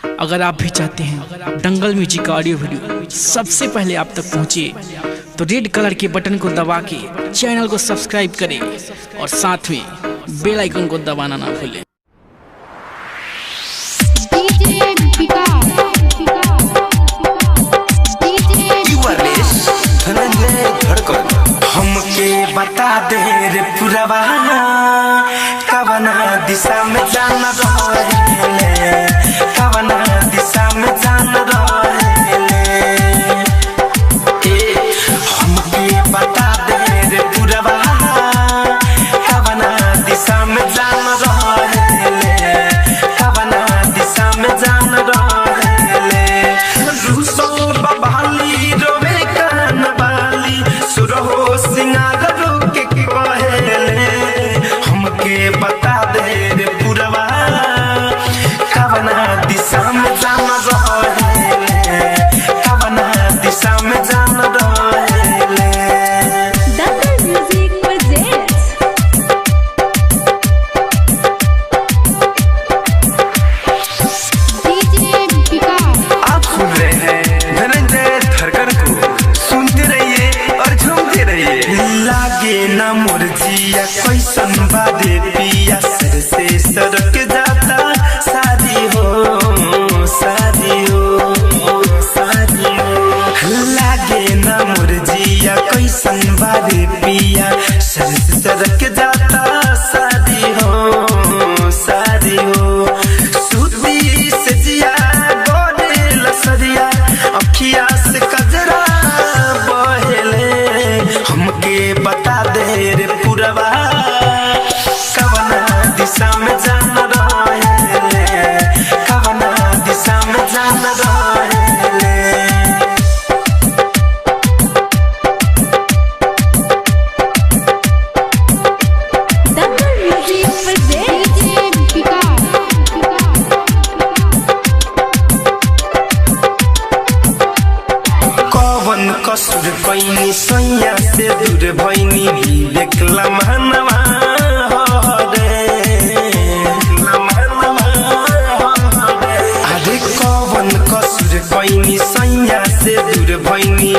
अगर आप भी चाहते हैं दंगल म्यूजिक का ऑडियो वीडियो सबसे पहले आप तक पहुंचे तो रेड कलर के बटन को दबा के चैनल को सब्सक्राइब करें और साथ में बेल आइकन को दबाना ना भूलें। हमके बता दे रे पुरवा कवना दिशा में जाना रहेले, कवना दिशा में जाना रहेले। हमके बता दे रे पुरवा कवना दिशा में जाना रहेले, कवना दिशा में जाना रहेले। रूसो बबाली रोवे कान बाली सुरहो सिंगार रोके के कहेले। हमके बता दे रे पुरवा कवना दिशा में जाना रहेले, कवना दिशा में जाना रहेले। दंगल म्यूजिक presents DJ विकास। आप सुन रहे हैं धनंजय थरकर को, सुनते रहिए और झूमते रहिए। लागे ना मुरझिया कैसन बादे पिया सर से सरक जाता शादी हो, शादी हो, शादी हो। लागे ना मुरझिया कैसन बादे पिया सर से सरक जाता शादी हो, शादी हो। सूती से जिया गोरे लसरिया अखिया से कजरा बहेले। हमके बता दे रे पुरवा कवना दिशा में जाना रहेले, कवना दिशा में जाना रहेले। दंगल म्यूजिक presents DJ विकास। कवन कसुर कैनी सैया से दूर भैनी देखला मनवा अरे कवन कसुर कैनी सैया से दूर भैनी